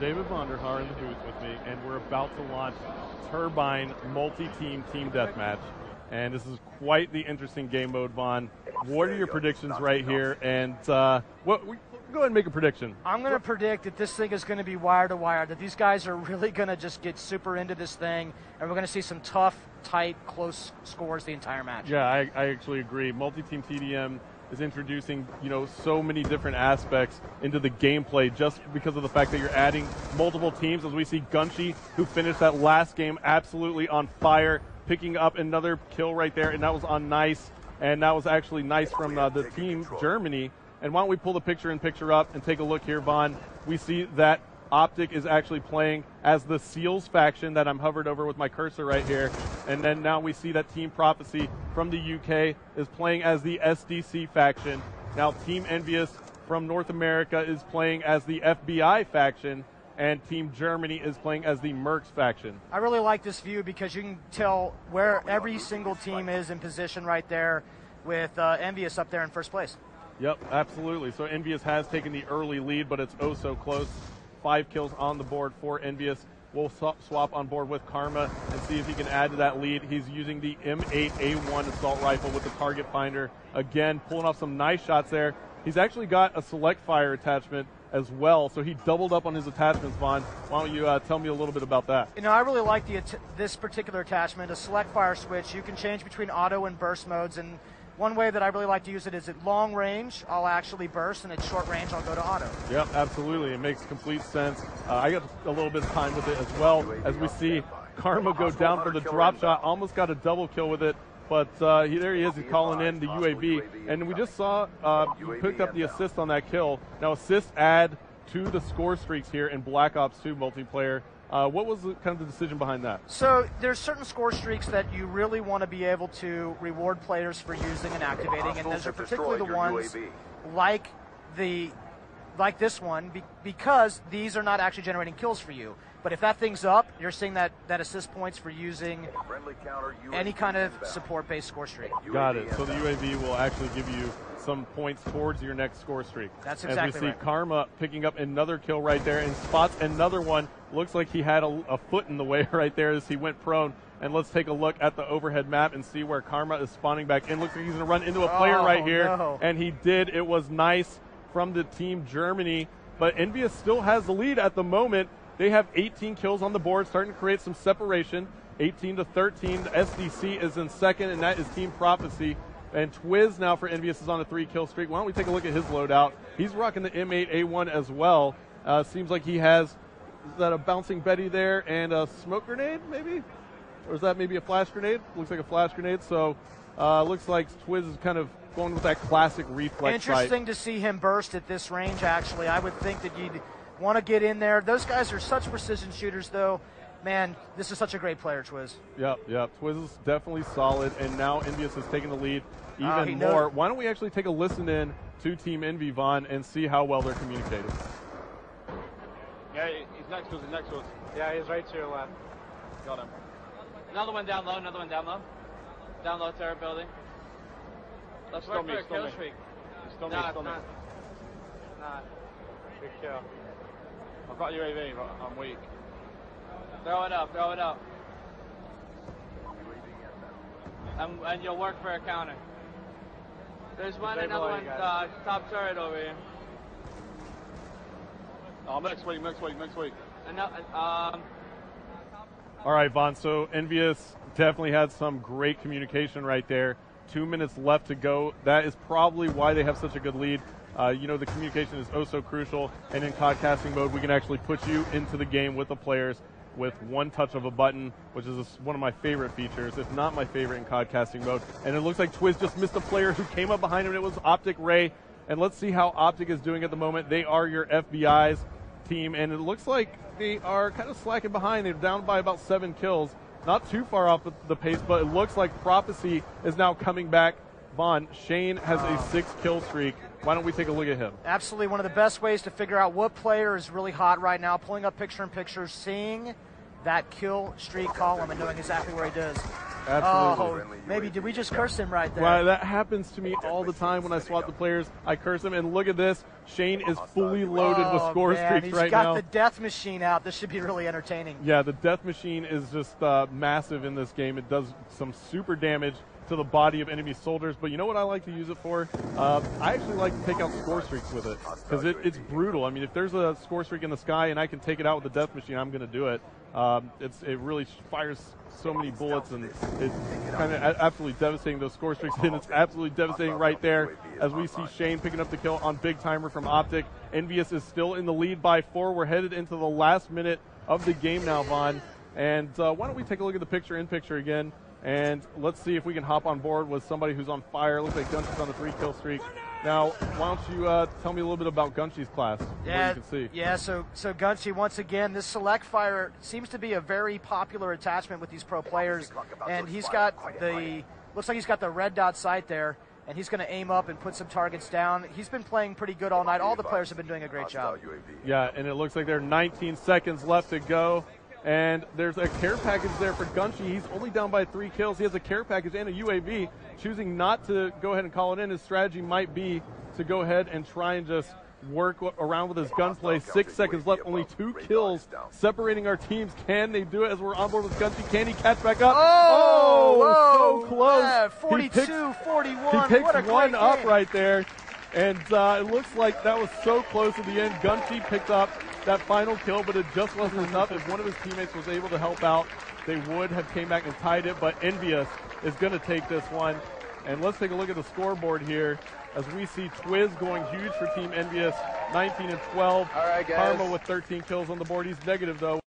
David Vonderhaar in the booth with me, and we're about to launch Turbine multi-team team deathmatch. And this is quite the interesting game mode, Vaughn. What are your predictions right here? And go ahead and make a prediction. I'm going to predict that this thing is going to be wire to wire, that these guys are really going to just get super into this thing, and we're going to see some tough, tight, close scores the entire match. Yeah, I actually agree. Multi-team TDM is introducing, so many different aspects into the gameplay just because of the fact that you're adding multiple teams, as we see Gunshi, who finished that last game absolutely on fire, picking up another kill right there, and that was on Nice, and that was actually Nice from the team Germany. And why don't we pull the picture-in-picture up and take a look here, Vaughn. We see that Optic is actually playing as the Seals faction that I'm hovered over with my cursor right here. And then now we see that Team Prophecy from the UK is playing as the SDC faction. Now Team Envious from North America is playing as the FBI faction, and Team Germany is playing as the Mercs faction. I really like this view because you can tell where every single team is in position right there, with Envious up there in first place. Yep, absolutely. So Envious has taken the early lead, but it's oh so close. 5 kills on the board for Envious. We'll swap on board with Karma and see if he can add to that lead. He's using the M8A1 assault rifle with the target finder. Again, pulling off some nice shots there. He's actually got a select fire attachment as well, so he doubled up on his attachments, Vaughn. Why don't you tell me a little bit about that? I really like this particular attachment, a select fire switch. You can change between auto and burst modes, and one way that I really like to use it is at long range, I'll actually burst, and at short range, I'll go to auto. Yep, absolutely. It makes complete sense. I got a little bit of time with it as well, as we see Karma go down for the drop shot, almost got a double kill with it, but there he is, he's calling in the UAV. And we just saw he picked up the assist on that kill. Now assists add to the score streaks here in Black Ops 2 multiplayer. What was kind of the decision behind that? So there's certain score streaks that you really want to be able to reward players for using and activating, and those are particularly the ones like this one, because these are not actually generating kills for you. But if that thing's up, you're seeing that assist points for using any kind of support-based score streak. Got it. So the UAV will actually give you some points towards your next score streak. That's exactly right. As we see Karma picking up another kill right there and spots another one. Looks like he had a foot in the way right there as he went prone. And let's take a look at the overhead map and see where Karma is spawning back in. Looks like he's going to run into a player right here. No. And he did. It was Nice from the Team Germany. But Envious still has the lead at the moment. They have 18 kills on the board, starting to create some separation. 18-13. The SDC is in second, and that is Team Prophecy. And Twiz now for Envious is on a 3-kill streak. Why don't we take a look at his loadout? He's rocking the M8A1 as well. Seems like he has, is that a bouncing Betty there and a smoke grenade maybe? Or is that maybe a flash grenade? Looks like a flash grenade. So looks like Twiz is kind of going with that classic reflex Interesting to see him burst at this range, actually. I would think that you'd want to get in there. Those guys are such precision shooters, though. Man, this is such a great player, Twiz. Yep. Twiz is definitely solid, and now Envious has taken the lead even more. Why don't we actually take a listen in to Team Envy, Vaughn, and see how well they're communicating? Yeah, he's next to us, Yeah, he's right to your left. Got him. Another one down low, Down low, turret building. Let's work for a kill streak. Still me. Nah. Good kill. I've got UAV, but I'm weak. Throw it up. And you'll work for a counter. There's another one, top turret over here. Oh, next week. All right, Vaughn, so Envious definitely had some great communication right there. 2 minutes left to go. That is probably why they have such a good lead. The communication is oh so crucial, and in Codcasting mode, we can actually put you into the game with the players with one touch of a button, which is one of my favorite features, if not my favorite in Codcasting mode. And it looks like Twiz just missed a player who came up behind him, and it was Optic Ray. And let's see how Optic is doing at the moment. They are your FBI's team, and it looks like they are kind of slacking behind. They're down by about 7 kills. Not too far off the pace, but it looks like Prophecy is now coming back. Vaughn, Shane has a 6-kill streak. Why don't we take a look at him? Absolutely. One of the best ways to figure out what player is really hot right now, pulling up picture-in-picture, seeing that kill streak column and knowing exactly where he does. Absolutely. Oh, maybe did we just curse him right there? Well, that happens to me all the time when I swap the players. I curse them, and look at this. Shane is fully loaded with score streaks right now. He's got the death machine out. This should be really entertaining. Yeah, the death machine is just massive in this game. It does some super damage to the body of enemy soldiers, but you know what I like to use it for? I actually like to take out score streaks with it, because it's brutal. I mean, if there's a score streak in the sky and I can take it out with the death machine, I'm going to do it. It really fires so many bullets, and it's kind of absolutely devastating, those score streaks, and it's absolutely devastating right there as we see Shane picking up the kill on Big Timer from Optic. Envious is still in the lead by 4. We're headed into the last minute of the game now, Vaughn, and why don't we take a look at the picture-in-picture again, and let's see if we can hop on board with somebody who's on fire. Looks like Gunshy's on the 3-kill streak. Now, why don't you tell me a little bit about Gunshy's class, yeah, what you can see. Yeah, so Gunshy, once again, this select fire seems to be a very popular attachment with these pro players, and he's got looks like he's got the red dot sight there, and he's going to aim up and put some targets down. He's been playing pretty good all night. All the players have been doing a great job. Yeah, and it looks like there are 19 seconds left to go. And there's a care package there for Gunshy. He's only down by 3 kills. He has a care package and a UAV. Choosing not to go ahead and call it in, his strategy might be to go ahead and try and just work around with his gunplay. 6 seconds left, only 2 kills separating our teams. Can they do it as we're on board with Gunshy? Can he catch back up? Oh, so close. Yeah, 42-41. He picks what a one up game. right there. And it looks like that was so close at the end. Gunshy picked up that final kill, but it just wasn't enough. If one of his teammates was able to help out, they would have came back and tied it, but Envious is going to take this one. And let's take a look at the scoreboard here as we see Twiz going huge for Team Envious, 19-12. All right, guys. Karma with 13 kills on the board. He's negative, though.